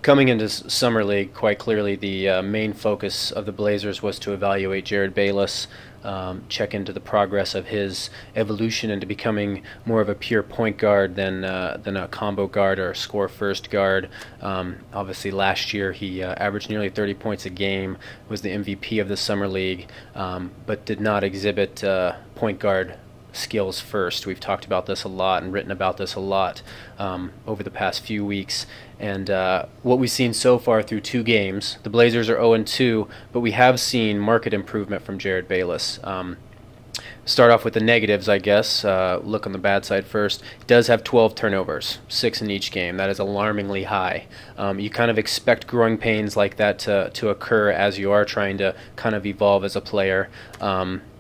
Coming into Summer League, quite clearly the main focus of the Blazers was to evaluate Jerryd Bayless, check into the progress of his evolution into becoming more of a pure point guard than a combo guard or a score-first guard. Obviously, last year he averaged nearly 30 points a game, was the MVP of the Summer League, but did not exhibit point guard skills first. We've talked about this a lot and written about this a lot over the past few weeks. And what we've seen so far through 2 games, the Blazers are 0-2, but we have seen marked improvement from Jerryd Bayless. Start off with the negatives, I guess. Look on the bad side first. He does have 12 turnovers, 6 in each game. That is alarmingly high. You kind of expect growing pains like that to occur as you are trying to kind of evolve as a player.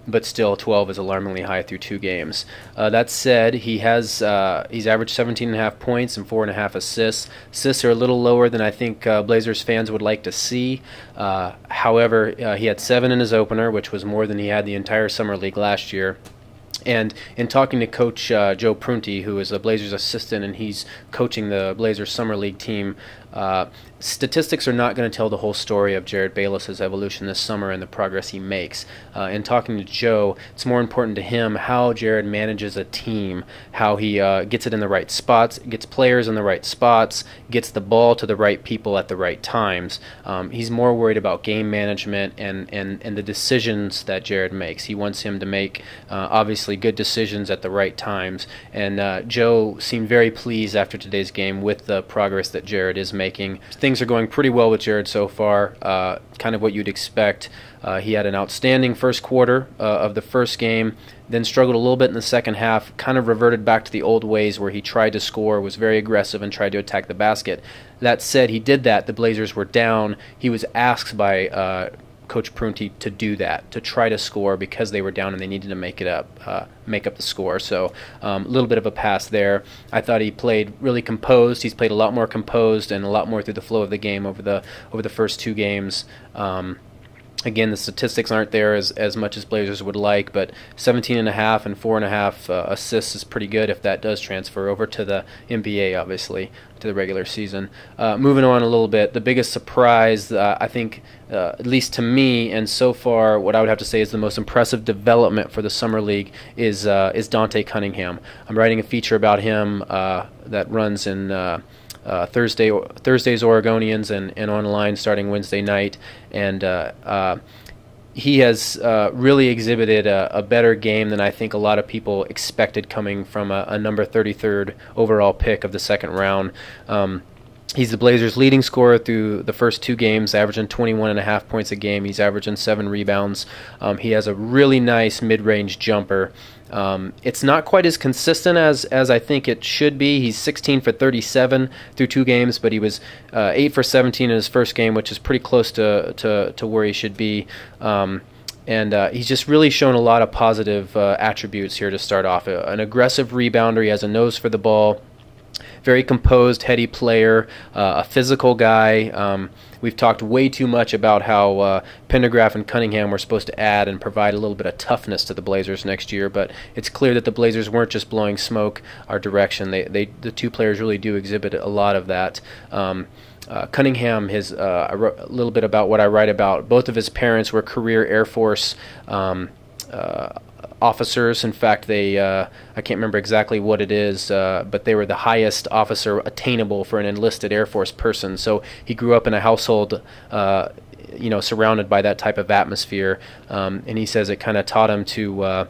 But still 12 is alarmingly high through 2 games. That said, he's averaged 17.5 points and 4.5 assists. Assists are a little lower than I think Blazers fans would like to see. However, he had 7 in his opener, which was more than he had the entire Summer League last year. And in talking to Coach Joe Prunty, who is a Blazers assistant, and he's coaching the Blazers Summer League team, statistics are not going to tell the whole story of Jerryd Bayless's evolution this summer and the progress he makes. In talking to Joe, it's more important to him how Jerryd manages a team, how he gets it in the right spots, gets players in the right spots, gets the ball to the right people at the right times. He's more worried about game management and the decisions that Jerryd makes. He wants him to make, obviously, good decisions at the right times. And Joe seemed very pleased after today's game with the progress that Jerryd is making. Things are going pretty well with Jerryd so far, kind of what you'd expect. He had an outstanding first quarter of the first game, then struggled a little bit in the second half, kind of reverted back to the old ways where he tried to score, was very aggressive, and tried to attack the basket. That said, he did that. The Blazers were down. He was asked by Coach Prunty to do that, to try to score because they were down and they needed to make up the score. So a little bit of a pass there. I thought he played really composed. He's played a lot more composed and a lot more through the flow of the game over the first 2 games. Again, the statistics aren't there as much as Blazers would like, but 17.5 and 4.5 assists is pretty good if that does transfer over to the NBA, obviously, to the regular season. Moving on a little bit, the biggest surprise, I think, at least to me, and so far what I would have to say is the most impressive development for the Summer League is Dante Cunningham. I'm writing a feature about him that runs in Thursday's Oregonians and online starting Wednesday night, and he has really exhibited a better game than I think a lot of people expected coming from a number 33rd overall pick of the second round. He's the Blazers' leading scorer through the first 2 games, averaging 21.5 points a game. He's averaging 7 rebounds. He has a really nice mid-range jumper. It's not quite as consistent as I think it should be. He's 16 for 37 through 2 games, but he was 8 for 17 in his first game, which is pretty close to where he should be. And he's just really shown a lot of positive attributes here to start off. An aggressive rebounder. He has a nose for the ball. Very composed, heady player, a physical guy. We've talked way too much about how Pendergraph and Cunningham were supposed to add and provide a little bit of toughness to the Blazers next year, but it's clear that the Blazers weren't just blowing smoke our direction. The 2 players really do exhibit a lot of that. Cunningham, I wrote a little bit about what I write about. Both of his parents were career Air Force officers. In fact, I can't remember exactly what it is, but they were the highest officer attainable for an enlisted Air Force person. So he grew up in a household, surrounded by that type of atmosphere, and he says it kind of taught him to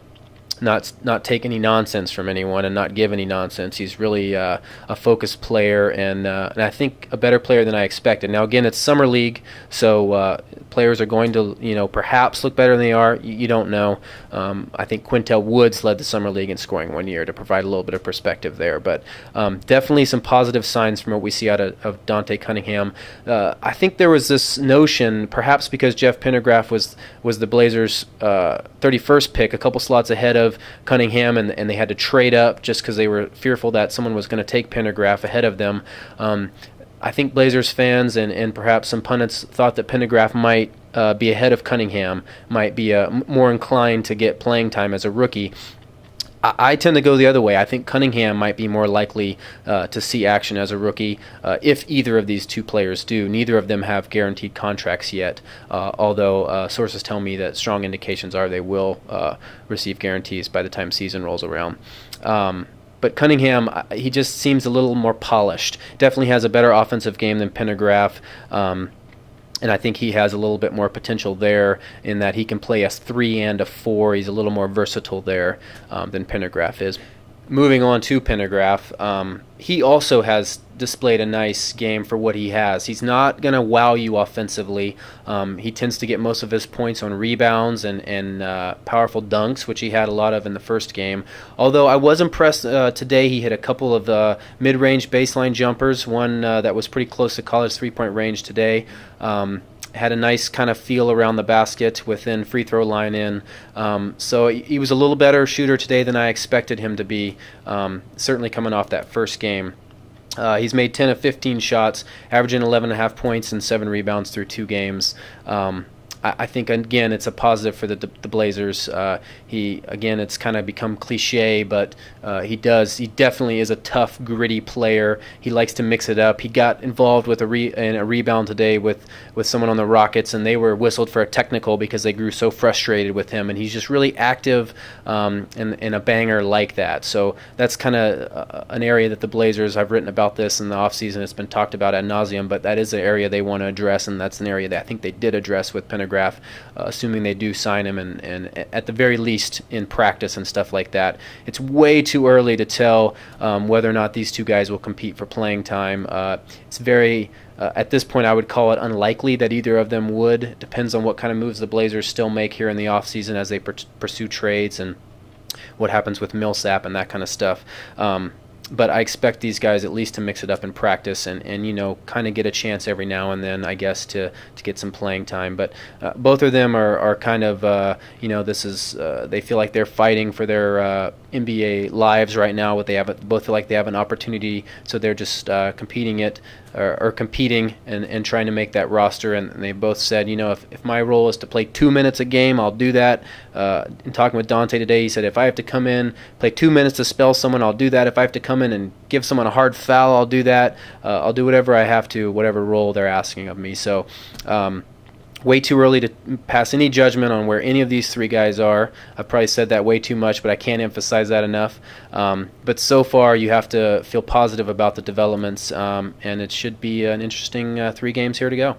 not take any nonsense from anyone and not give any nonsense. He's really a focused player and I think a better player than I expected. Now again, it's Summer League, so players are going to perhaps look better than they are. You don't know. I think Quintel Woods led the Summer League in scoring one year to provide a little bit of perspective there. But definitely some positive signs from what we see out of Dante Cunningham. I think there was this notion, perhaps because Jeff Pendergraph was the Blazers' 31st pick, a couple slots ahead of Cunningham, and they had to trade up just because they were fearful that someone was going to take Pendergraph ahead of them. I think Blazers fans and perhaps some pundits thought that Pendergraph might be ahead of Cunningham, might be more inclined to get playing time as a rookie. I tend to go the other way. I think Cunningham might be more likely to see action as a rookie if either of these two players do. Neither of them have guaranteed contracts yet, although sources tell me that strong indications are they will receive guarantees by the time season rolls around. But Cunningham, he just seems a little more polished. Definitely has a better offensive game than Pendergraph. And I think he has a little bit more potential there in that he can play a 3 and a 4. He's a little more versatile there than Pendergraph is. Moving on to Pendergraph, he also has displayed a nice game for what he has. He's not going to wow you offensively. He tends to get most of his points on rebounds and powerful dunks, which he had a lot of in the first game. Although I was impressed today, he hit a couple of mid-range baseline jumpers, one that was pretty close to college three-point range today. Had a nice kind of feel around the basket within free throw line in. So he was a little better shooter today than I expected him to be, certainly coming off that first game. He's made 10 of 15 shots, averaging 11.5 points and 7 rebounds through 2 games. I think, again, it's a positive for the Blazers. It's kind of become cliche, but he definitely is a tough, gritty player. He likes to mix it up. He got involved with in a rebound today with someone on the Rockets, and they were whistled for a technical because they grew so frustrated with him. And he's just really active and a banger like that. So that's kind of an area that the Blazers, I've written about this in the offseason. It's been talked about ad nauseum, but that is an area they want to address, and that's an area that I think they did address with Pendergraph. Assuming they do sign him, and at the very least in practice and stuff like that. It's way too early to tell whether or not these two guys will compete for playing time. It's very, at this point, I would call it unlikely that either of them would. It depends on what kind of moves the Blazers still make here in the offseason as they pursue trades and what happens with Millsap and that kind of stuff. But I expect these guys at least to mix it up in practice and kind of get a chance every now and then, I guess, to get some playing time. But both of them are kind of, this is they feel like they're fighting for their NBA lives right now. Both feel like they have an opportunity, so they're just competing and trying to make that roster. And they both said, if my role is to play 2 minutes a game, I'll do that. In talking with Dante today, he said, if I have to come in, play 2 minutes to spell someone, I'll do that. If I have to come in and give someone a hard foul, I'll do that. I'll do whatever I have to, whatever role they're asking of me. So way too early to pass any judgment on where any of these three guys are. I've probably said that way too much, but I can't emphasize that enough. But so far, you have to feel positive about the developments, and it should be an interesting 3 games here to go.